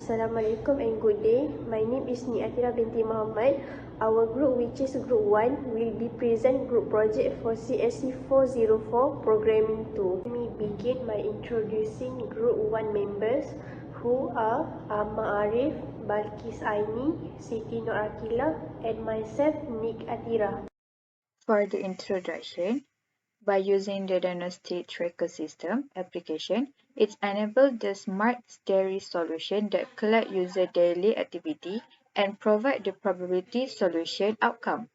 Assalamualaikum and good day. My name is Atira binti Muhammad. Our group, which is Group 1, will be present group project for CSC 404 Programming 2. Let me begin by introducing Group 1 members who are Amma Arif, Balkis Aini, Siti Nur Akila, and myself, Atira. For the introduction, by using the Diagnostic tracker system application, it enables the smart diary solution that collect user daily activity and provide the probability solution outcome.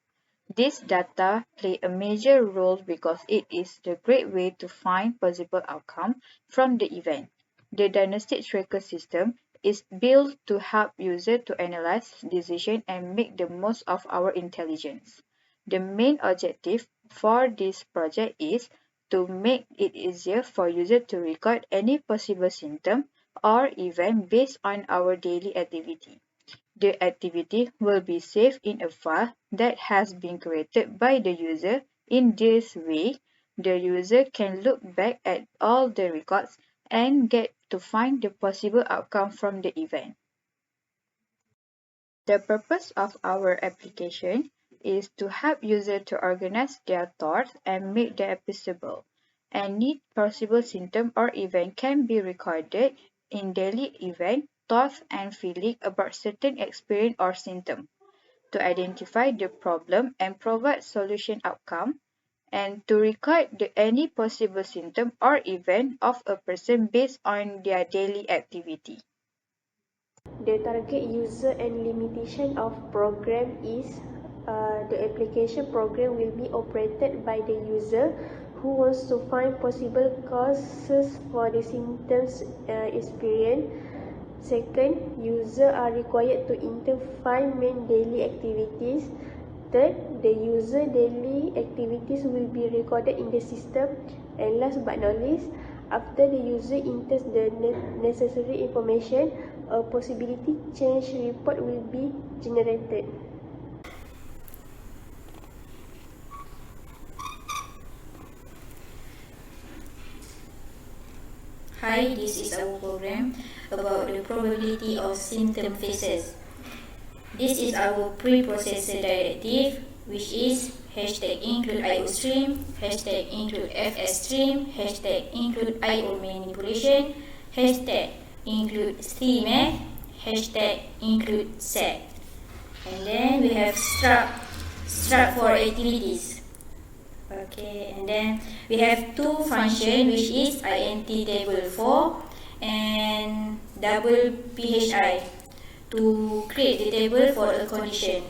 This data play a major role because it is the great way to find possible outcome from the event. The Diagnostic tracker system is built to help user to analyze decision and make the most of our intelligence. The main objective for this project is to make it easier for users to record any possible symptom or event based on our daily activity. The activity will be saved in a file that has been created by the user. In this way, the user can look back at all the records and get to find the possible outcome from the event. The purpose of our application is to help users to organize their thoughts and make them accessible. Any possible symptom or event can be recorded in daily event, thoughts, and feeling about certain experience or symptom to identify the problem and provide solution outcome, and to record any possible symptom or event of a person based on their daily activity. The target user and limitation of program is the application program will be operated by the user who wants to find possible causes for the symptoms experienced. Second, users are required to enter 5 main daily activities. Third, the user daily activities will be recorded in the system. And last but not least, after the user enters the necessary information, a possibility change report will be generated. Hi, this is our program about the probability of symptom phases. This is our preprocessor directive, which is #include IO stream, #include FS stream, #include IO manipulation, #include CMF, #include set. And then we have struct for activities. Okay, and then we have two functions, which is int table 4 and double phi to create the table for a condition.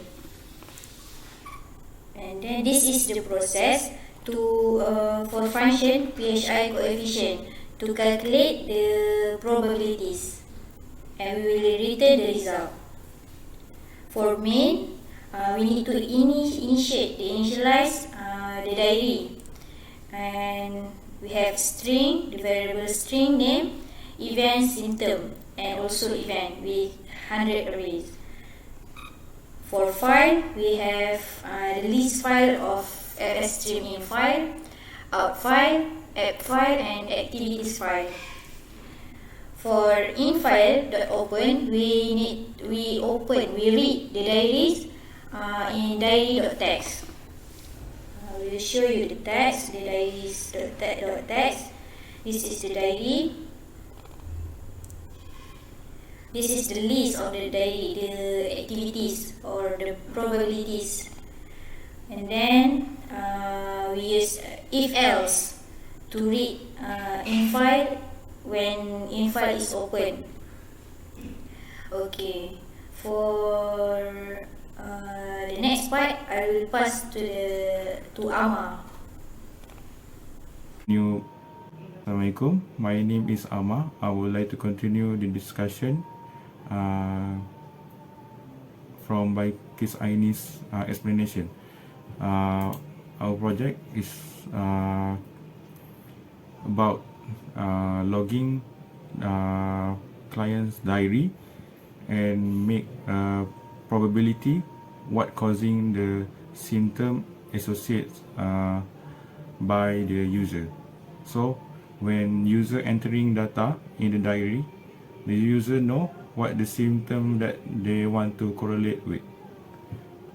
And then this is the process to for function phi coefficient to calculate the probabilities, and we will return the result. For main, we need to initialize the diary, and we have string, the variable string name, event symptom, and also event with 100 arrays. For file, we have the list file of FS stream in file, out file, app file, and activities file. For in file.open, we read the diaries in diary.txt. We will show you the text, the diaries.text. This is the diary. This is the list of the diary, the activities or the probabilities. And then we use if else to read in file when in file is open. Okay, for the next part, I will pass to Amma. Assalamualaikum. My name is Amma. I would like to continue the discussion from Balkis Aini's explanation. Our project is about logging client's diary and make probability what causing the symptom associated by the user. So when user entering data in the diary, the user know what the symptom that they want to correlate with.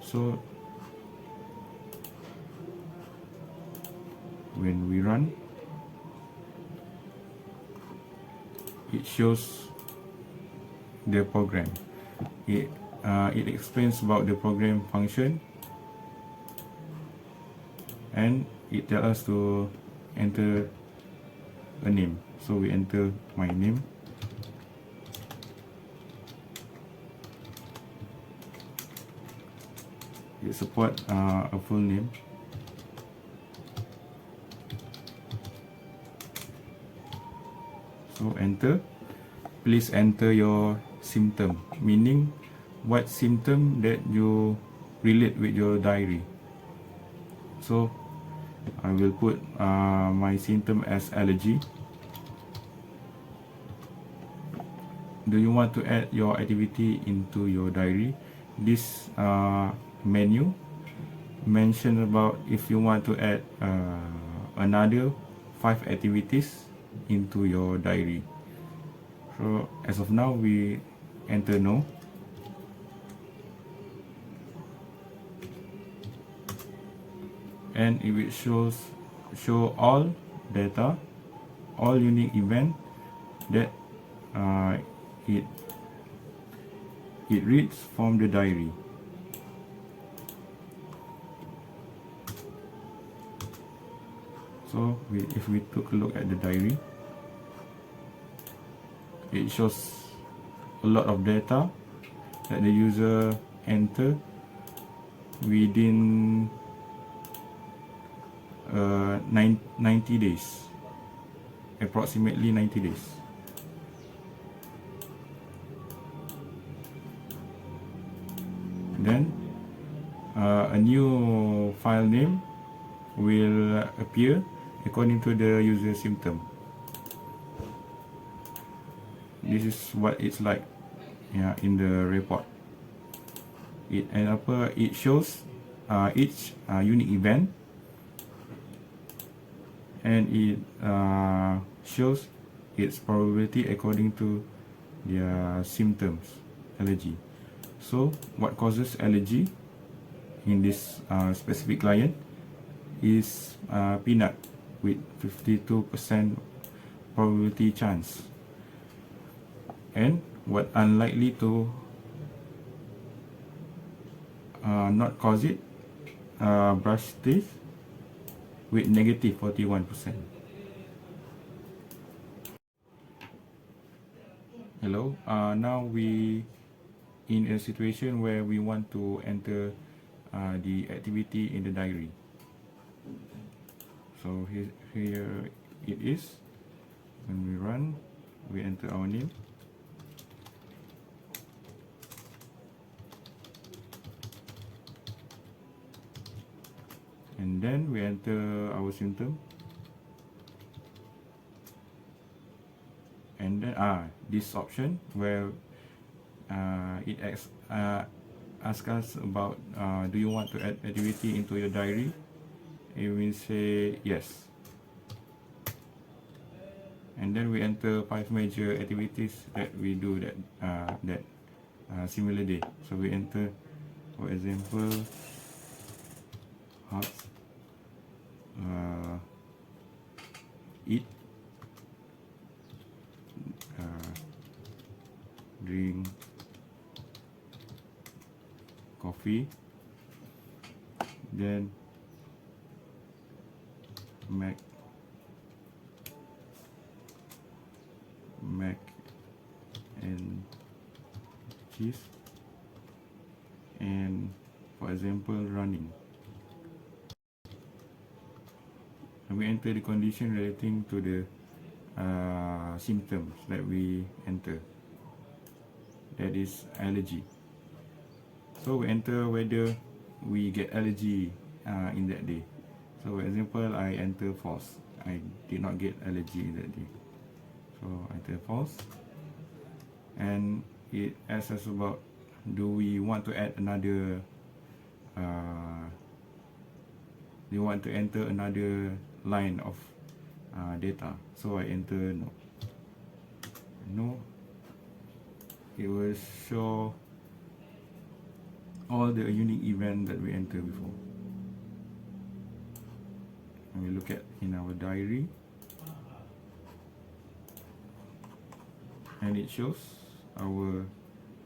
So when we run, it shows the program. It explains about the program function, and it tells us to enter a name. So we enter my name. It support a full name. So enter. Please enter your symptom, meaning what symptom that you relate with your diary. So I will put my symptom as allergy. Do you want to add your activity into your diary? This menu mention about if you want to add another 5 activities into your diary. So as of now, we enter no. And it will show all data, all unique event that it reads from the diary. So if we took a look at the diary, it shows a lot of data that the user enter within 90 days, approximately 90 days. Then a new file name will appear according to the user symptom. This is what it's like, in the report. It shows each unique event, and it shows its probability according to their symptoms, allergy. So what causes allergy in this specific client is peanut with 52% probability chance. And what unlikely to not cause it, brush teeth with negative 41%. Hello, now we in a situation where we want to enter the activity in the diary. So here it is. When we run, we enter our name. And then we enter our symptom. And then this option where it asks us about do you want to add activity into your diary? It will say yes. And then we enter 5 major activities that we do that similar day. So we enter, for example, eat, drink coffee, then mac and cheese, and for example running. And we enter the condition relating to the symptoms that we enter, that is allergy. So we enter whether we get allergy in that day. So for example, I enter false, I did not get allergy in that day. So I enter false, and it asks us about do we want to add another do you want to enter another line of data. So I enter no. it will show all the unique event that we enter before. And we look at in our diary, and it shows our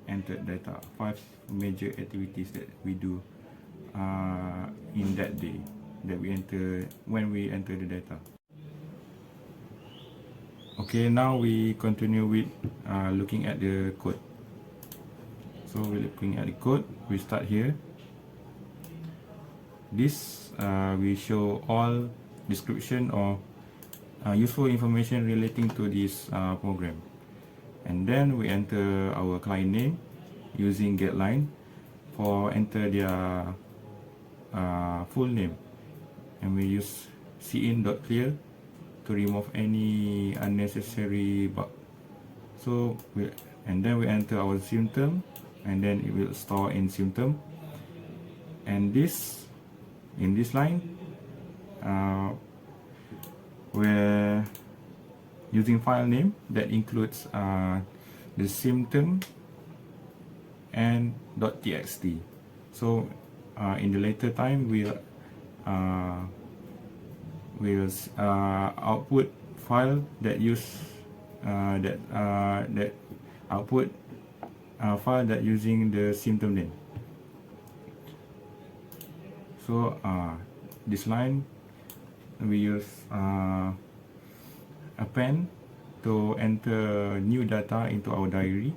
entered data, 5 major activities that we do in that day that we enter when we enter the data. Okay, now we continue with looking at the code. So we're looking at the code. We start here. This we show all description or useful information relating to this program, and then we enter our client name using getLine for enter their full name, and we use cin.clear to remove any unnecessary bug. So and then we enter our symptom, and then it will store in symptom. And this in this line we're using file name that includes the symptom and .txt. So in the later time we'll output file that use that output file that using the symptom name. So this line we use append to enter new data into our diary.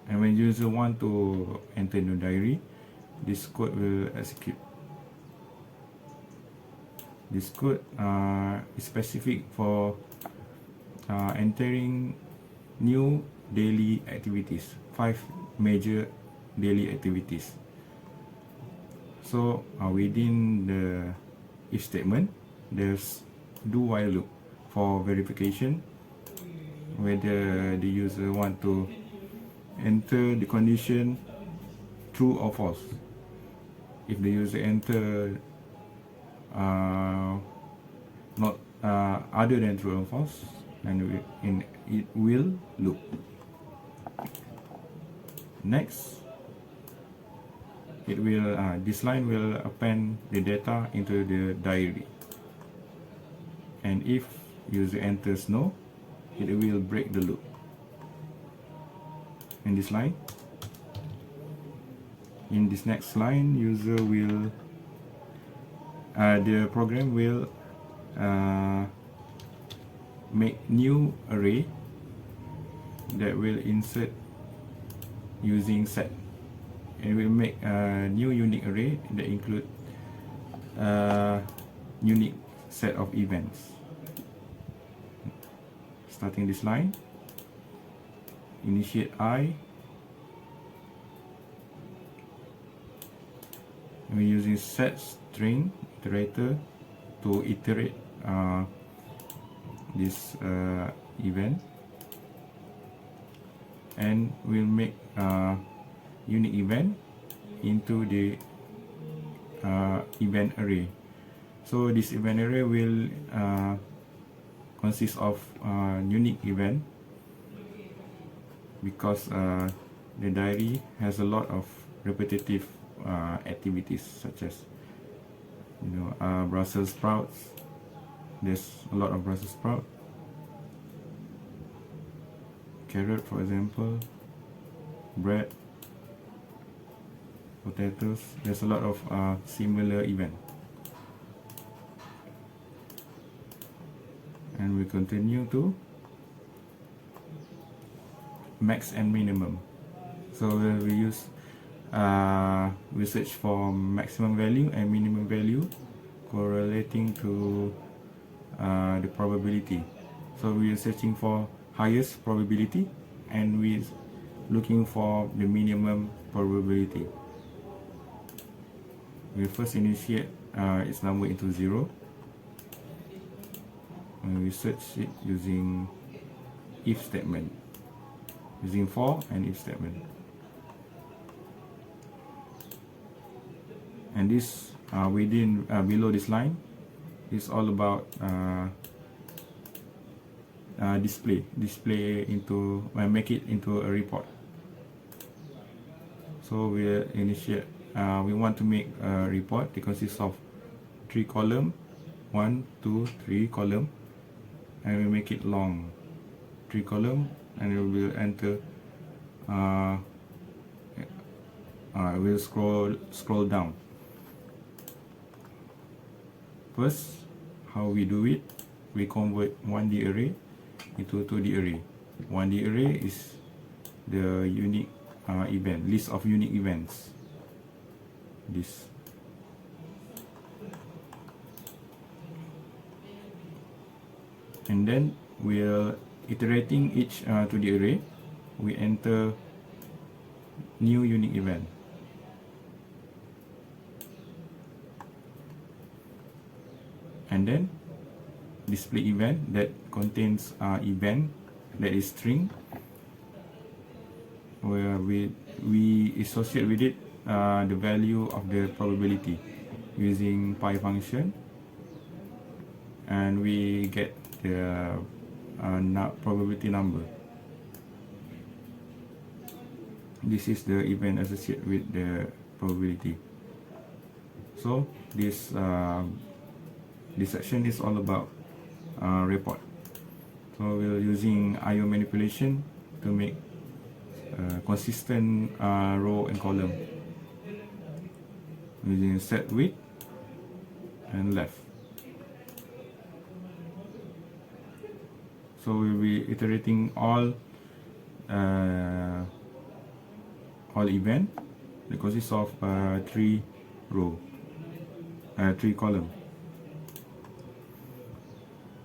And when user want to enter new diary, this code will execute. This code is specific for entering new daily activities, 5 major daily activities. So within the if statement, there's do while loop for verification whether the user want to enter the condition true or false. If the user enter not other than true or false, and it will loop. Next, it will this line will append the data into the diary, and if user enters no, it will break the loop. In this line, in this next line, user will the program will make new array that will insert using set, and will make a new unique array that include unique set of events. Starting this line, initiate I, and we're using set string iterator to iterate this event, and we'll make unique event into the event array. So this event array will consist of unique event, because the diary has a lot of repetitive activities, such as Brussels sprouts. There's a lot of Brussels sprout, carrot for example, bread, potatoes. There's a lot of similar event. And we continue to max and minimum. So we use we search for maximum value and minimum value correlating to the probability. So we are searching for highest probability, and we looking for the minimum probability. We first initiate its number into 0, and we search it using if statement, using for and if statement. And this within below this line is all about display into make it into a report. So we want to make a report that consists of 3 column, 1, 2, 3 column, and we make it long, 3 column, and we will enter. We'll scroll down. First, how we do it? We convert 1D array into 2D array. 1D array is the unique list of unique events. This. And then we'll iterating each 2D array. We enter new unique event. And then display event that contains event that is string, where we associate with it the value of the probability using pi function, and we get the probability number. This is the event associated with the probability. So this section is all about report. So we're using IO manipulation to make consistent row and column using set width and left. So we'll be iterating all event that consists of 3 row, 3 column.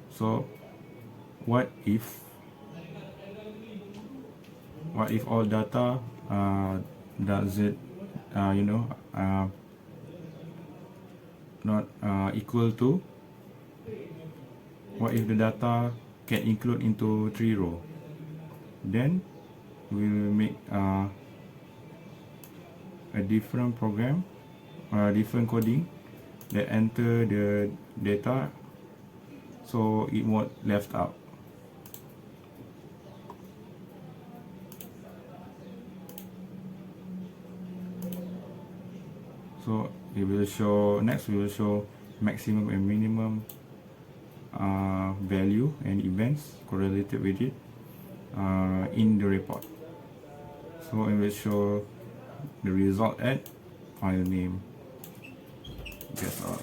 So what if all data does it not equal to, what if the data can include into 3 row? Then we will make a different program, different coding that enter the data so it won't left out. So it will show, next we will show maximum and minimum value and events correlated with it in the report. So it will show the result at file name. That's all.